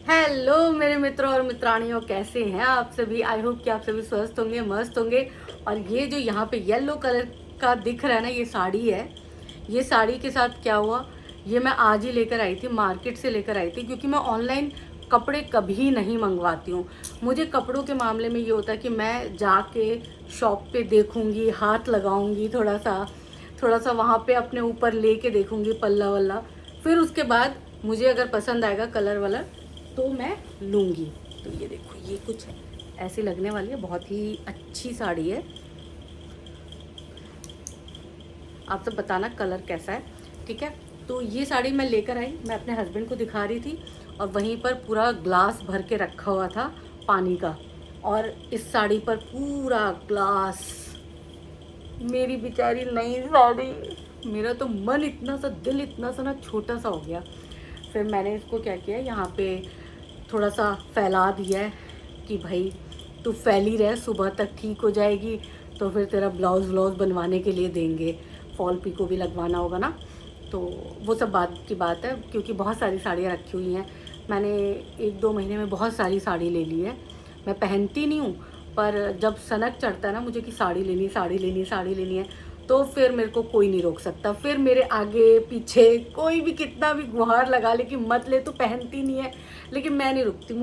Hello मेरे मित्रों और मित्राणियों, कैसे हैं आप सभी। आई होप कि आप सभी स्वस्थ होंगे, मस्त होंगे। और ये जो यहाँ पे येलो कलर का दिख रहा है ना, ये साड़ी है। ये साड़ी के साथ क्या हुआ, ये मैं आज ही लेकर आई थी, मार्केट से लेकर आई थी, क्योंकि मैं ऑनलाइन कपड़े कभी नहीं मंगवाती हूँ। मुझे कपड़ों के मामले में ये होता है कि मैं जाके शॉप पे देखूँगी, हाथ लगाऊँगी, थोड़ा सा वहाँ पे अपने ऊपर लेके देखूँगी पल्ला वल्ला, फिर उसके बाद मुझे अगर पसंद आएगा कलर वलर तो मैं लूँगी। तो ये देखो, ये कुछ ऐसी लगने वाली है, बहुत ही अच्छी साड़ी है। आप सब बताना कलर कैसा है, ठीक है। तो ये साड़ी मैं लेकर आई, मैं अपने हस्बैंड को दिखा रही थी, और वहीं पर पूरा ग्लास भर के रखा हुआ था पानी का, और इस साड़ी पर पूरा ग्लास। मेरी बेचारी नई साड़ी, मेरा तो मन इतना सा, दिल इतना सा ना छोटा सा हो गया। फिर मैंने इसको क्या किया, यहाँ पे थोड़ा सा फैला दिया है कि भाई तू फैली रह, सुबह तक ठीक हो जाएगी, तो फिर तेरा ब्लाउज़ व्लाउज़ बनवाने के लिए देंगे, फॉल पिको भी लगवाना होगा ना। तो वो सब बात की बात है, क्योंकि बहुत सारी साड़ियाँ रखी हुई हैं। मैंने 1-2 महीने में बहुत सारी साड़ी ले ली है। मैं पहनती नहीं हूँ, पर जब सनक चढ़ता है ना मुझे कि साड़ी लेनी, साड़ी लेनी, साड़ी लेनी है, तो फिर मेरे को कोई नहीं रोक सकता। फिर मेरे आगे पीछे कोई भी कितना भी गुहार लगा ले कि मत ले, तो पहनती नहीं है, लेकिन मैं नहीं रुकती।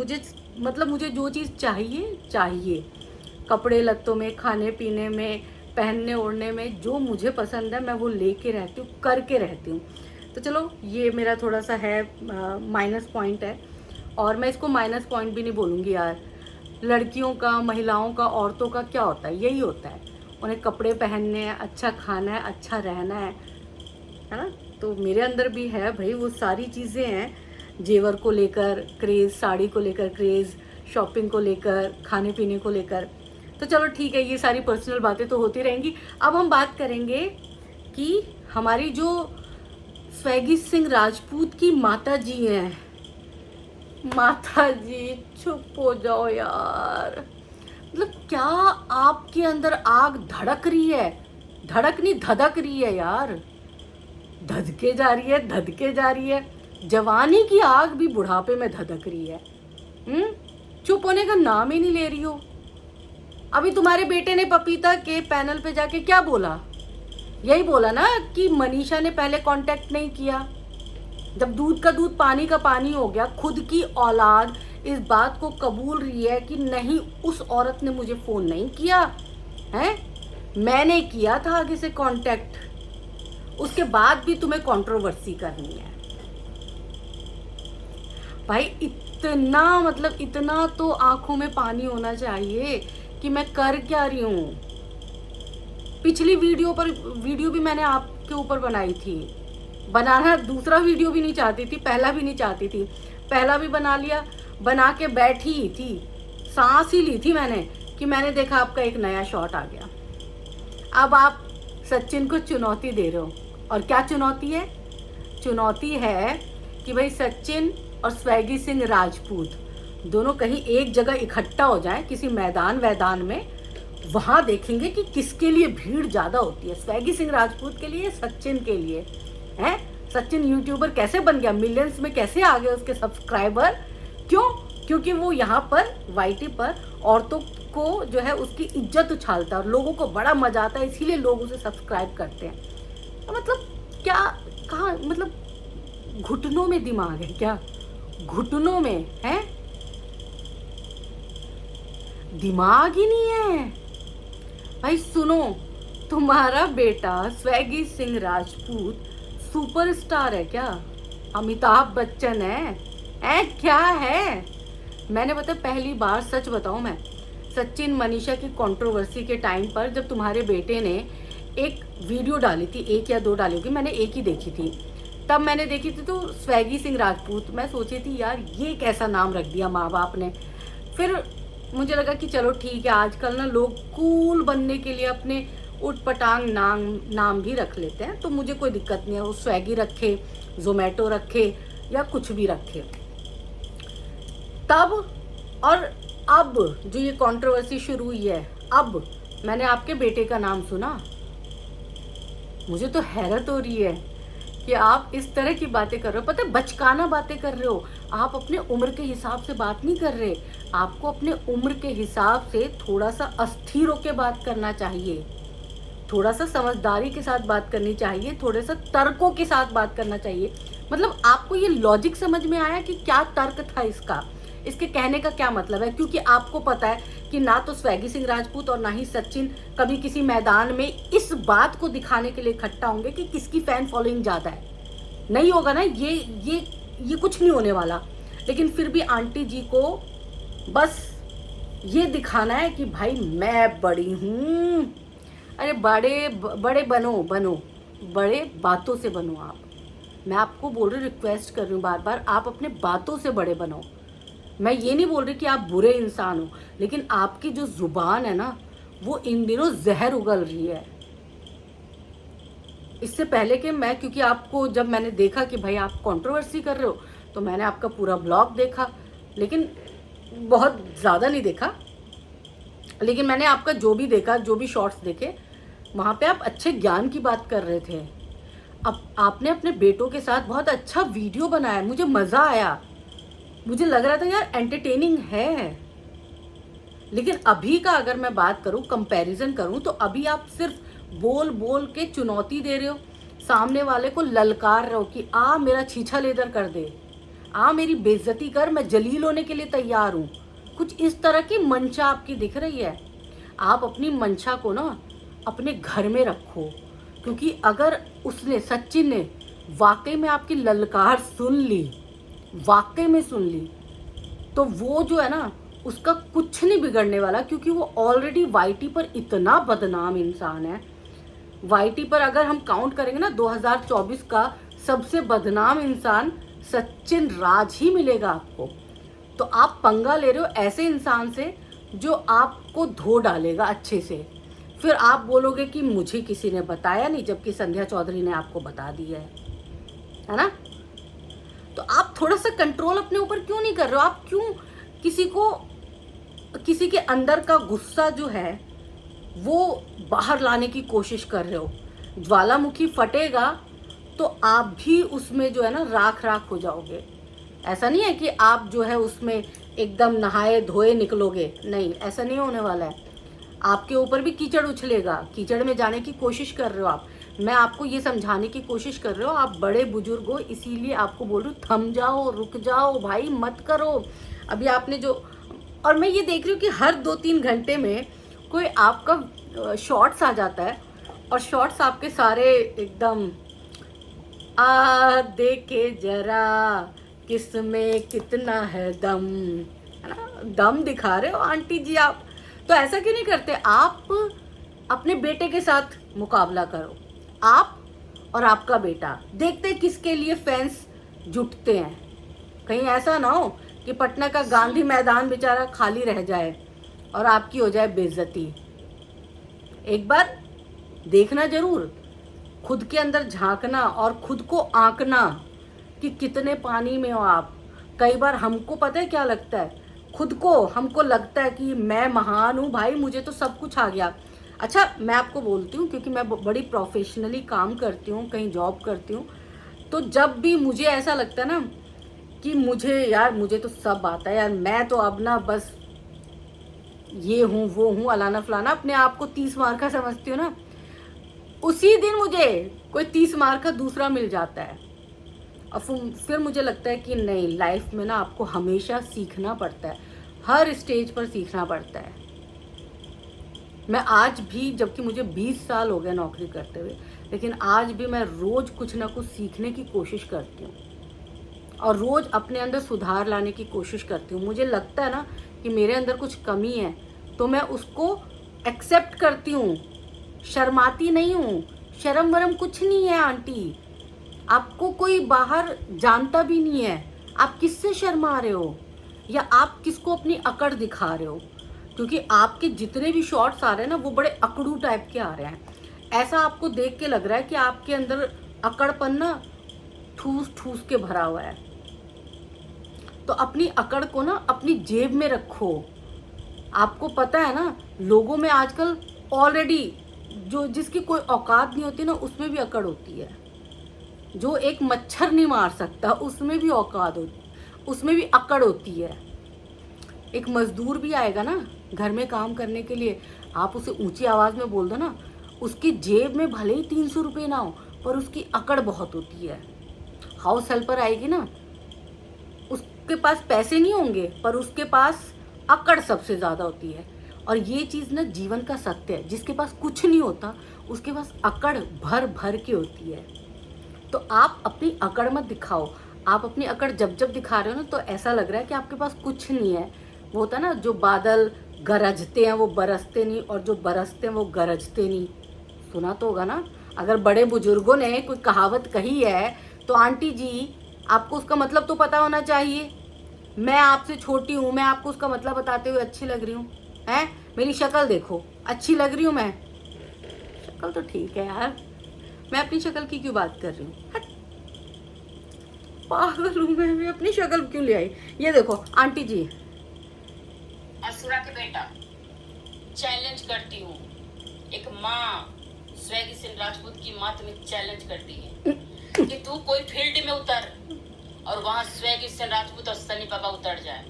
मुझे जो चीज़ चाहिए चाहिए, कपड़े लत्तों में, खाने पीने में, पहनने ओढ़ने में, जो मुझे पसंद है मैं वो लेके रहती हूँ, करके रहती हूँ। तो चलो, ये मेरा थोड़ा सा है माइनस पॉइंट है, और मैं इसको माइनस पॉइंट भी नहीं बोलूँगी यार। लड़कियों का, महिलाओं का, औरतों का क्या होता है, यही होता है। उन्हें कपड़े पहनने हैं, अच्छा खाना है, अच्छा रहना है ना। तो मेरे अंदर भी है भाई, वो सारी चीज़ें हैं। जेवर को लेकर क्रेज़, साड़ी को लेकर क्रेज़, शॉपिंग को लेकर, खाने पीने को लेकर। तो चलो ठीक है, ये सारी पर्सनल बातें तो होती रहेंगी। अब हम बात करेंगे कि हमारी जो स्वैगी सिंह राजपूत की माता जी हैं। माता जी चुप हो जाओ यार। मतलब क्या आपके अंदर आग धड़क रही है, धड़क नहीं धधक रही है यार, धधके जा रही है, धधके जा रही है। जवानी की आग भी बुढ़ापे में धधक रही है। चुप होने का नाम ही नहीं ले रही हो। अभी तुम्हारे बेटे ने पपीता के पैनल पे जाके क्या बोला, यही बोला ना कि मनीषा ने पहले कांटेक्ट नहीं किया। जब दूध का दूध पानी का पानी हो गया, खुद की औलाद इस बात को कबूल रही है कि नहीं, उस औरत ने मुझे फ़ोन नहीं किया है, मैंने किया था आगे से कांटेक्ट, उसके बाद भी तुम्हें कंट्रोवर्सी करनी है। भाई इतना, मतलब इतना तो आंखों में पानी होना चाहिए कि मैं कर क्या रही हूँ। पिछली वीडियो भी मैंने आपके ऊपर बनाई थी, बनाना दूसरा वीडियो भी नहीं चाहती थी, पहला भी नहीं चाहती थी, पहला भी बना लिया, बना के बैठी ही थी, सांस ही ली थी मैंने कि मैंने देखा आपका एक नया शॉट आ गया। अब आप सचिन को चुनौती दे रहे हो, और क्या चुनौती है? चुनौती है कि भाई सचिन और स्वैगी सिंह राजपूत दोनों कहीं एक जगह इकट्ठा हो जाएं, किसी मैदान में, वहाँ देखेंगे कि किसके लिए भीड़ ज़्यादा होती है, स्वैगी सिंह राजपूत के लिए, सचिन के लिए। हैं, सचिन यूट्यूबर कैसे बन गया, मिलियंस में कैसे आ गए उसके सब्सक्राइबर? क्यों? क्योंकि वो यहाँ पर वाईटी पर औरतों को जो है उसकी इज्जत उछालता है, और लोगों को बड़ा मजा आता है, इसीलिए लोग उसे सब्सक्राइब करते हैं। तो मतलब क्या, कहाँ, मतलब घुटनों में दिमाग है क्या? घुटनों में है दिमाग ही नहीं है भाई। सुनो, तुम्हारा बेटा स्वैगी सिंह राजपूत सुपरस्टार है क्या? अमिताभ बच्चन है क्या है? मैंने पहली बार सच बताऊं, मैं सचिन मनीषा की कंट्रोवर्सी के टाइम पर जब तुम्हारे बेटे ने एक वीडियो डाली थी, 1 या 2 डाली होगी, मैंने एक ही देखी थी, तब मैंने देखी थी, तो स्वैगी सिंह राजपूत, मैं सोची थी यार ये कैसा नाम रख दिया माँ बाप ने। फिर मुझे लगा कि चलो ठीक है, आजकल ना लोग कूल बनने के लिए अपने उटपटांग नाम भी रख लेते हैं, तो मुझे कोई दिक्कत नहीं है, वो स्वेगी रखे, जोमेटो रखे, या कुछ भी रखे। तब और अब जो ये कंट्रोवर्सी शुरू हुई है, अब मैंने आपके बेटे का नाम सुना, मुझे तो हैरत हो रही है कि आप इस तरह की बातें कर रहे हो, पता है बचकाना बातें कर रहे हो। आप अपने उम्र के हिसाब से बात नहीं कर रहे। आपको अपने उम्र के हिसाब से थोड़ा सा अस्थिर होकर बात करना चाहिए, थोड़ा सा समझदारी के साथ बात करनी चाहिए, थोड़े सा तर्कों के साथ बात करना चाहिए। मतलब आपको ये लॉजिक समझ में आया कि क्या तर्क था इसका, इसके कहने का क्या मतलब है? क्योंकि आपको पता है कि ना तो स्वैगी सिंह राजपूत और ना ही सचिन कभी किसी मैदान में इस बात को दिखाने के लिए इकट्ठा होंगे कि किसकी फैन फॉलोइंग ज़्यादा है। नहीं होगा ना, ये कुछ नहीं होने वाला। लेकिन फिर भी आंटी जी को बस ये दिखाना है कि भाई मैं बड़ी हूँ। अरे बड़े बड़े बनो, बड़े बातों से बनो आप। मैं आपको बोल रही हूँ, रिक्वेस्ट कर रही हूँ बार बार, आप अपने बातों से बड़े बनो। मैं ये नहीं बोल रही कि आप बुरे इंसान हो, लेकिन आपकी जो जुबान है ना, वो इन दिनों जहर उगल रही है। इससे पहले कि मैं, क्योंकि आपको जब मैंने देखा कि भाई आप कंट्रोवर्सी कर रहे हो, तो मैंने आपका पूरा ब्लॉग देखा, लेकिन बहुत ज़्यादा नहीं देखा। लेकिन मैंने आपका जो भी देखा, जो भी शॉर्ट्स देखे, वहाँ पे आप अच्छे ज्ञान की बात कर रहे थे। अब आपने अपने बेटों के साथ बहुत अच्छा वीडियो बनाया, मुझे मज़ा आया, मुझे लग रहा था यार एंटरटेनिंग है। लेकिन अभी का अगर मैं बात करूं, कंपैरिजन करूं, तो अभी आप सिर्फ बोल बोल के चुनौती दे रहे हो, सामने वाले को ललकार रहे हो कि आ मेरा छीछा लेदर कर दे, आ मेरी बेइज्जती कर, मैं जलील होने के लिए तैयार हूं। कुछ इस तरह की मंशा आपकी दिख रही है। आप अपनी मंशा को ना अपने घर में रखो, क्योंकि अगर उसने, सचिन ने वाकई में आपकी ललकार सुन ली, वाकई में सुन ली, तो वो जो है ना, उसका कुछ नहीं बिगड़ने वाला, क्योंकि वो ऑलरेडी वाईटी पर इतना बदनाम इंसान है। वाईटी पर अगर हम काउंट करेंगे ना, 2024 का सबसे बदनाम इंसान सचिन राज ही मिलेगा आपको। तो आप पंगा ले रहे हो ऐसे इंसान से जो आपको धो डालेगा अच्छे से। फिर आप बोलोगे कि मुझे किसी ने बताया नहीं, जबकि संध्या चौधरी ने आपको बता दिया है ना? तो आप थोड़ा सा कंट्रोल अपने ऊपर क्यों नहीं कर रहे हो? आप क्यों किसी के अंदर का गुस्सा जो है वो बाहर लाने की कोशिश कर रहे हो? ज्वालामुखी फटेगा तो आप भी उसमें जो है ना राख राख हो जाओगे। ऐसा नहीं है कि आप जो है उसमें एकदम नहाए धोए निकलोगे, नहीं, ऐसा नहीं होने वाला है। आपके ऊपर भी कीचड़ उछलेगा, कीचड़ में जाने की कोशिश कर रहे हो आप। मैं आपको ये समझाने की कोशिश कर रहे हो, आप बड़े बुजुर्ग हो, इसीलिए आपको बोल रही हूँ थम जाओ, रुक जाओ भाई, मत करो। अभी आपने जो, और मैं ये देख रही हूँ कि हर 2-3 घंटे में कोई आपका शॉर्ट्स आ जाता है, और शॉर्ट्स आपके सारे एकदम आ देखे जरा किसमें कितना है दम, है ना? दम दिखा रहे हो आंटी जी आप। तो ऐसा क्यों नहीं करते? आप अपने बेटे के साथ मुकाबला करो, आप और आपका बेटा, देखते किसके लिए फैंस जुटते हैं। कहीं ऐसा ना हो कि पटना का गांधी मैदान बेचारा खाली रह जाए और आपकी हो जाए बेइज्जती। एक बार देखना जरूर, खुद के अंदर झांकना और खुद को आंकना कि कितने पानी में हो आप। कई बार हमको पता है क्या लगता है, खुद को हमको लगता है कि मैं महान हूँ भाई, मुझे तो सब कुछ आ गया। अच्छा, मैं आपको बोलती हूँ, क्योंकि मैं बड़ी प्रोफेशनली काम करती हूँ, कहीं जॉब करती हूँ, तो जब भी मुझे ऐसा लगता है ना कि मुझे तो सब आता है यार, मैं तो अब ना बस ये हूँ वो हूँ अलाना फलाना, अपने आप को 30 मार्क का समझती हूँ ना, उसी दिन मुझे कोई 30 मार्क का दूसरा मिल जाता है। और फिर मुझे लगता है कि नहीं, लाइफ में ना आपको हमेशा सीखना पड़ता है, हर स्टेज पर सीखना पड़ता है। मैं आज भी, जबकि मुझे 20 साल हो गए नौकरी करते हुए, लेकिन आज भी मैं रोज़ कुछ ना कुछ सीखने की कोशिश करती हूँ और रोज़ अपने अंदर सुधार लाने की कोशिश करती हूँ। मुझे लगता है ना कि मेरे अंदर कुछ कमी है, तो मैं उसको एक्सेप्ट करती हूँ, शर्माती नहीं हूँ। शर्म वरम कुछ नहीं है आंटी, आपको कोई बाहर जानता भी नहीं है, आप किससे शर्मा रहे हो या आप किसको अपनी अकड़ दिखा रहे हो? क्योंकि आपके जितने भी शॉट्स आ रहे हैं ना, वो बड़े अकड़ू टाइप के आ रहे हैं। ऐसा आपको देख के लग रहा है कि आपके अंदर अकड़पन ना ठूस ठूस के भरा हुआ है। तो अपनी अकड़ को ना अपनी जेब में रखो। आपको पता है ना, लोगों में आजकल ऑलरेडी जो जिसकी कोई औकात नहीं होती ना, उसमें भी अकड़ होती है। जो एक मच्छर नहीं मार सकता उसमें भी औकात होती, उसमें भी अकड़ होती है। एक मजदूर भी आएगा ना घर में काम करने के लिए, आप उसे ऊंची आवाज़ में बोल दो ना, उसकी जेब में भले ही 300 रुपये ना हो पर उसकी अकड़ बहुत होती है। हाउस हेल्पर आएगी ना, उसके पास पैसे नहीं होंगे पर उसके पास अकड़ सबसे ज़्यादा होती है। और ये चीज़ ना जीवन का सत्य है, जिसके पास कुछ नहीं होता उसके पास अकड़ भर भर के होती है। तो आप अपनी अकड़ मत दिखाओ। आप अपनी अकड़ जब जब दिखा रहे हो ना तो ऐसा लग रहा है कि आपके पास कुछ नहीं है। वो होता है ना, जो बादल गरजते हैं वो बरसते नहीं, और जो बरसते हैं वो गरजते नहीं। सुना तो होगा ना, अगर बड़े बुजुर्गों ने कोई कहावत कही है तो आंटी जी आपको उसका मतलब तो पता होना चाहिए। मैं आपसे छोटी हूँ, मैं आपको उसका मतलब बताते हुए अच्छी लग रही हूँ हैं? मेरी शक्ल देखो, अच्छी लग रही हूँ मैं? शक्ल तो ठीक है यार, मैं अपनी शक्ल की क्यों बात कर रही हूँ? पागल हूँ मैं भी, अपनी शक्ल क्यों ले आई? ये देखो आंटी जी, असुरा के बेटा, चैलेंज करती हूँ, एक माँ स्वैगी सिंह राजपूत की माँ तुम्हें चैलेंज करती है कि तू कोई फील्ड में उतर और वहाँ स्वैगी सिंह राजपूत और सनी पापा उतर जाए।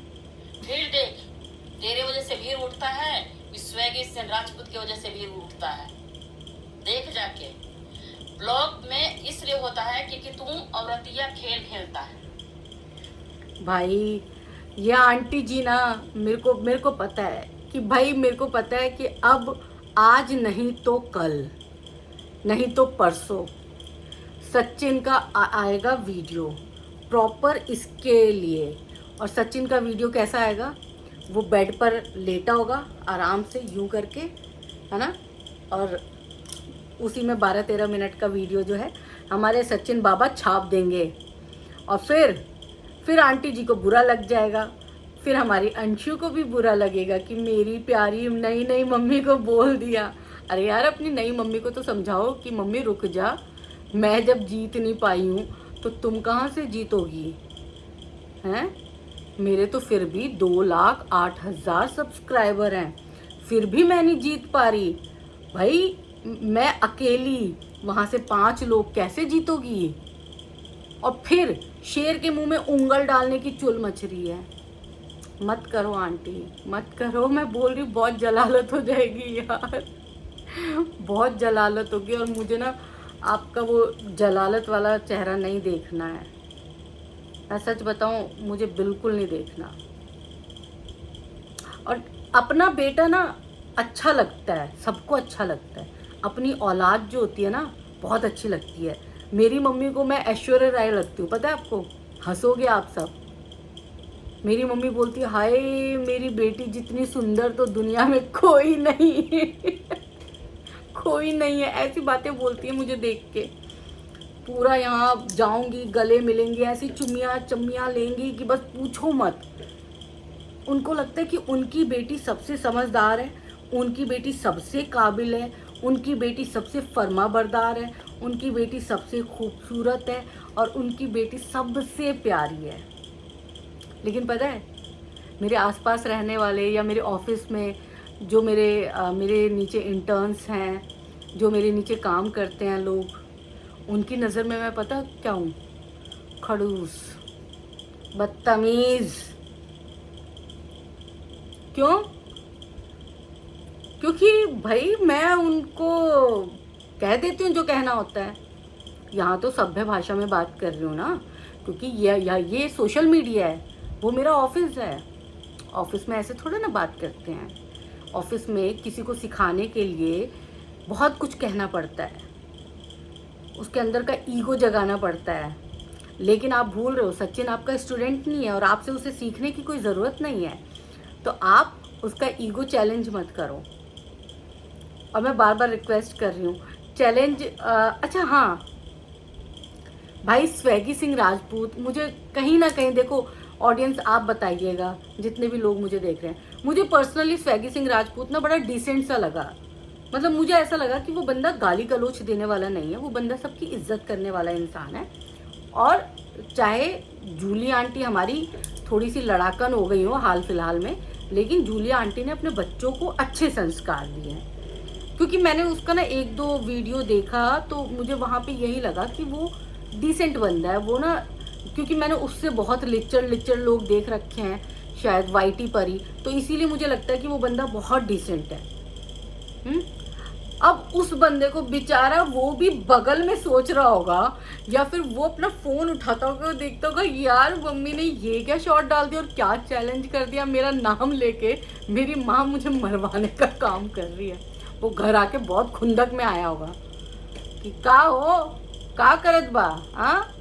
फिर देख, तेरे वजह से भीड़ उठता है कि स्वैगी सिंह राजपूत की वजह से भीड़ उठता है। देख जाके, ब्लॉग में इसलिए होता है क्योंकि तू औरतिया खेल खेलता है। भाई ये आंटी जी ना, मेरे को पता है कि भाई, मेरे को पता है कि अब आज नहीं तो कल, नहीं तो परसों सचिन का आएगा वीडियो प्रॉपर इसके लिए। और सचिन का वीडियो कैसा आएगा? वो बेड पर लेटा होगा आराम से यूं करके, है ना, और उसी में 12-13 मिनट का वीडियो जो है हमारे सचिन बाबा छाप देंगे। और फिर आंटी जी को बुरा लग जाएगा, फिर हमारी अंशु को भी बुरा लगेगा कि मेरी प्यारी नई नई मम्मी को बोल दिया। अरे यार, अपनी नई मम्मी को तो समझाओ कि मम्मी रुक जा, मैं जब जीत नहीं पाई हूँ तो तुम कहाँ से जीतोगी हैं? मेरे तो फिर भी 2,08,000 सब्सक्राइबर हैं, फिर भी मैं नहीं जीत पा रही। भाई मैं अकेली, वहाँ से 5 लोग, कैसे जीतोगी? और फिर शेर के मुंह में उंगल डालने की चुल मच रही है। मत करो आंटी, मत करो, मैं बोल रही हूँ, बहुत जलालत हो जाएगी यार, बहुत जलालत होगी। और मुझे ना आपका वो जलालत वाला चेहरा नहीं देखना है। मैं सच बताऊँ, मुझे बिल्कुल नहीं देखना। और अपना बेटा ना अच्छा लगता है, सबको अच्छा लगता है। अपनी औलाद जो होती है ना बहुत अच्छी लगती है। मेरी मम्मी को मैं ऐश्वर्या राय लगती हूँ, पता है आपको? हंसोगे आप सब। मेरी मम्मी बोलती है, हाय मेरी बेटी जितनी सुंदर तो दुनिया में कोई नहीं कोई नहीं है, ऐसी बातें बोलती है मुझे देख के। पूरा यहाँ जाऊंगी, गले मिलेंगी, ऐसी चुम्मियाँ चम्मियाँ लेंगी कि बस पूछो मत। उनको लगता है कि उनकी बेटी सबसे समझदार है, उनकी बेटी सबसे काबिल है, उनकी बेटी सबसे फर्मा बरदार है, उनकी बेटी सबसे खूबसूरत है और उनकी बेटी सबसे प्यारी है। लेकिन पता है, मेरे आसपास रहने वाले या मेरे ऑफिस में जो मेरे नीचे इंटर्न्स हैं, जो मेरे नीचे काम करते हैं लोग, उनकी नज़र में मैं पता क्या हूँ? खड़ूस, बदतमीज़। क्यों? क्योंकि भाई मैं उनको कह देती हूँ जो कहना होता है। यहाँ तो सभ्य भाषा में बात कर रही हूँ ना, क्योंकि ये सोशल मीडिया है, वो मेरा ऑफिस है। ऑफिस में ऐसे थोड़ा ना बात करते हैं। ऑफिस में किसी को सिखाने के लिए बहुत कुछ कहना पड़ता है, उसके अंदर का ईगो जगाना पड़ता है। लेकिन आप भूल रहे हो, सचिन आपका स्टूडेंट नहीं है और आपसे उसे सीखने की कोई ज़रूरत नहीं है। तो आप उसका ईगो चैलेंज मत करो। और मैं बार बार रिक्वेस्ट कर रही हूँ, चैलेंज। अच्छा हाँ भाई, स्वैगी सिंह राजपूत, मुझे कहीं ना कहीं, देखो ऑडियंस आप बताइएगा, जितने भी लोग मुझे देख रहे हैं, मुझे पर्सनली स्वैगी सिंह राजपूत ना बड़ा डिसेंट सा लगा। मतलब मुझे ऐसा लगा कि वो बंदा गाली गलौच देने वाला नहीं है, वो बंदा सबकी इज्जत करने वाला इंसान है। और चाहे जूली आंटी हमारी थोड़ी सी लड़ाकन हो गई हो हाल फिलहाल में, लेकिन जूलिया आंटी ने अपने बच्चों को अच्छे संस्कार दिए हैं। क्योंकि मैंने उसका ना 1-2 वीडियो देखा तो मुझे वहाँ पे यही लगा कि वो डिसेंट बंदा है वो ना, क्योंकि मैंने उससे बहुत लिच्चड़ लोग देख रखे हैं, शायद वाईटी पर ही, तो इसीलिए मुझे लगता है कि वो बंदा बहुत डिसेंट है। अब उस बंदे को बेचारा वो भी बगल में सोच रहा होगा, या फिर वो अपना फोन उठाता होगा, देखता होगा यार मम्मी ने ये क्या शॉट डाल दिया और क्या चैलेंज कर दिया, मेरा नाम लेके मेरी माँ मुझे मरवाने का काम कर रही है। वो घर आके बहुत खुंदक में आया होगा कि का हो, का करत बा, हाँ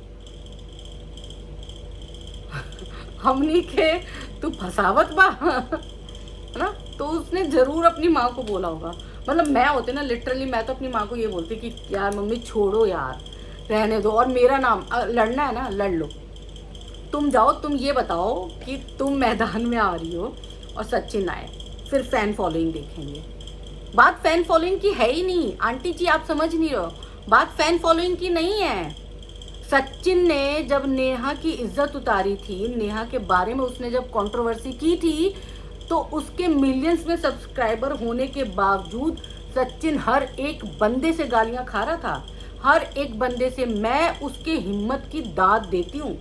हमनी के तू फसावत बा है ना। तो उसने जरूर अपनी माँ को बोला होगा, मतलब मैं होते ना लिटरली मैं तो अपनी माँ को ये बोलती कि यार मम्मी छोड़ो यार, रहने दो, और मेरा नाम लड़ना है ना लड़ लो, तुम जाओ, तुम ये बताओ कि तुम मैदान में आ रही हो और सचिन आए, फिर फैन फॉलोइंग देखेंगे। बात फैन फॉलोइंग की है ही नहीं आंटी जी, आप समझ नहीं रहो, बात फैन फॉलोइंग की नहीं है। सचिन ने जब नेहा की इज्जत उतारी थी, नेहा के बारे में उसने जब कंट्रोवर्सी की थी, तो उसके मिलियंस में सब्सक्राइबर होने के बावजूद सचिन हर एक बंदे से गालियां खा रहा था, हर एक बंदे से। मैं उसके हिम्मत की दाद देती हूँ,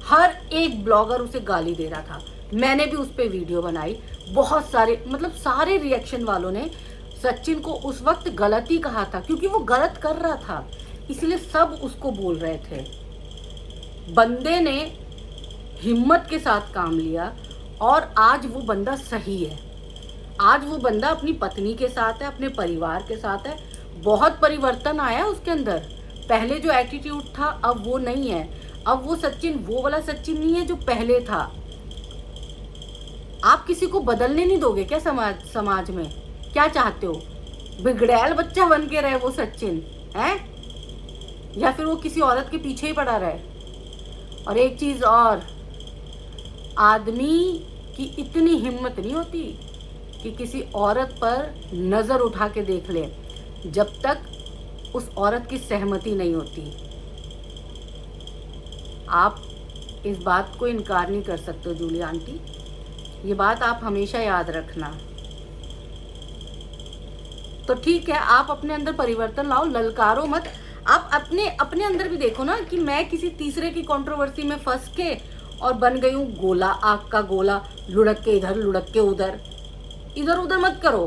हर एक ब्लॉगर उसे गाली दे रहा था, मैंने भी उस पर वीडियो बनाई, बहुत सारे मतलब सारे रिएक्शन वालों ने सचिन को उस वक्त गलत ही कहा था, क्योंकि वो गलत कर रहा था, इसलिए सब उसको बोल रहे थे। बंदे ने हिम्मत के साथ काम लिया और आज वो बंदा सही है, आज वो बंदा अपनी पत्नी के साथ है, अपने परिवार के साथ है, बहुत परिवर्तन आया उसके अंदर। पहले जो एटीट्यूड था अब वो नहीं है, अब वो सचिन वो वाला सचिन नहीं है जो पहले था। आप किसी को बदलने नहीं दोगे क्या समाज में? क्या चाहते हो, बिगड़ैल बच्चा बन के रहे वो सचिन है, या फिर वो किसी औरत के पीछे ही पड़ा रहे? और एक चीज और, आदमी की इतनी हिम्मत नहीं होती कि किसी औरत पर नजर उठा के देख ले जब तक उस औरत की सहमति नहीं होती। आप इस बात को इनकार नहीं कर सकते हो जूली आंटी, ये बात आप हमेशा याद रखना। तो ठीक है, आप अपने अंदर परिवर्तन लाओ, ललकारो मत। आप अपने अंदर भी देखो ना कि मैं किसी तीसरे की कंट्रोवर्सी में फंस के और बन गई हूँ गोला, आग का गोला, लुढ़क के इधर लुढ़क के उधर, इधर उधर मत करो,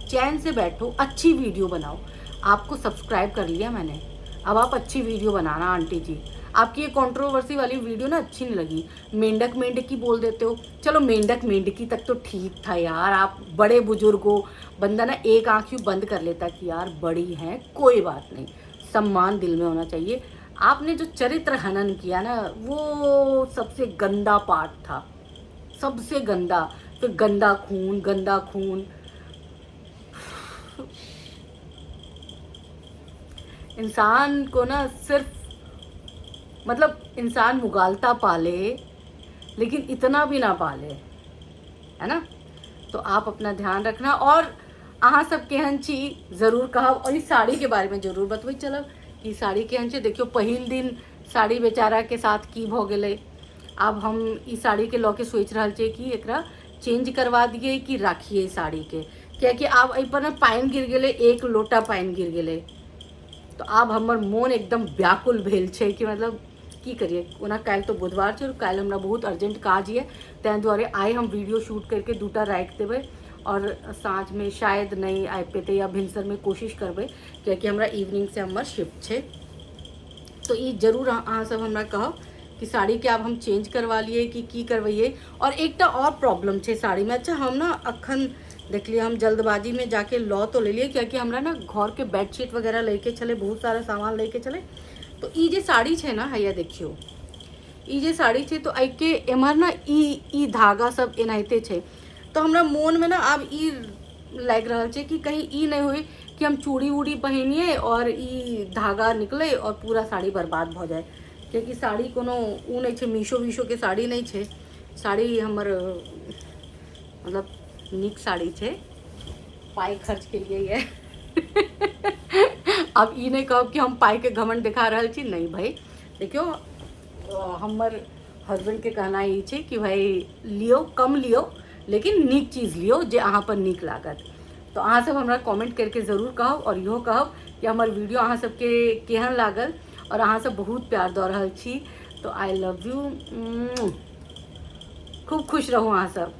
चैन से बैठो, अच्छी वीडियो बनाओ। आपको सब्सक्राइब कर लिया मैंने, अब आप अच्छी वीडियो बनाना आंटी जी। आपकी ये कंट्रोवर्सी वाली वीडियो ना अच्छी नहीं लगी, मेंढक मेंढकी बोल देते हो, चलो मेंढक मेंढकी तक तो ठीक था यार, आप बड़े बुजुर्ग हो, बंदा ना एक आँख यूँ बंद कर लेता कि यार बड़ी हैं, कोई बात नहीं, सम्मान दिल में होना चाहिए। आपने जो चरित्र हनन किया ना वो सबसे गंदा पार्ट था, सबसे गंदा, फिर गंदा खून। इंसान को ना सिर्फ मतलब इंसान मुगालता पाले लेकिन इतना भी ना पाले, है ना। तो आप अपना ध्यान रखना, और अहाँ सब केहन छी जरूर कहा, और इस साड़ी के बारे में जरूर बतबई चलब कि साड़ी केहन छै। देखियो पहिल दिन साड़ी बेचारा के साथ की भ गेलै, अब हम ई साड़ी के लऽ के सोचि रहल छियै कि एकरा चेंज करवा दिए कि राखिए साड़ी के, कियाकि आब एहि पर पानि गिर गेलै, एक लोटा पानि गिर गेलै, तो आब हमर मोन एकदम व्याकुल भेल छै कि मतलब की करिए। ओना काल्हि तो बुधवार छै और काल्हि हमरा बहुत अर्जेंट काज ये, ताहि दुआरे आइ हम वीडियो शूट करके दूटा राखि देबै और साँझ में शायद नहीं आबि पेतै या भिनसर में कोशिश करबै, कियाकि हमरा इवनिंग से हमर शिफ्ट छै। तो ये जरूर अहाँ सब हमरा कहब कि साड़ी के आब हम चेंज करवा लिए कि की करवाइए। और एकटा और प्रॉब्लम छै साड़ी में। अच्छा हम ना अखन देखलिए हम जल्दबाजी में जाके लॉ तो ले लिए, क्योंकि हमरा ना घर के बेडशीट वगैरह लेके चले, बहुत सारा सामान लेके चले। तो ई जे साड़ी छै ना, हैया देखियो ई जे साड़ी छै, तो एहिके एम्हर ना ई धागा सब एनाहिते छै। तो हमरा मोन में ना आब ई लागि रहल छै कि कहीं ई नहीं हुई कि हम चूड़ी वूड़ी पहनिए और ई धागा निकले और पूरा साड़ी बर्बाद भ जाए, क्योंकि साड़ी कोनो ऊ नहीं छै, मीशो के साड़ी नहीं छै, साड़ी हमर मतलब नीक साड़ी छै, पाई खर्च के लिए ये अब ई नहीं कहब कि हम पाई के घमंड दिखा रहल छी, नहीं भाई। देखियो हमर हस्बैंड के कहना ई छै कि भाई लियो, कम लियो लेकिन नीक चीज़ लियो जे अहाँ पर नीक लागत। तो अहाँ सब हमरा कमेंट करके ज़रूर कहब, और इहो कहब कि हमार वीडियो अहाँ सबके केहन लागल और अहाँ सब बहुत प्यार दऽ रहल छी। तो आई लव यू, खूब खुश रहू अहाँ सब।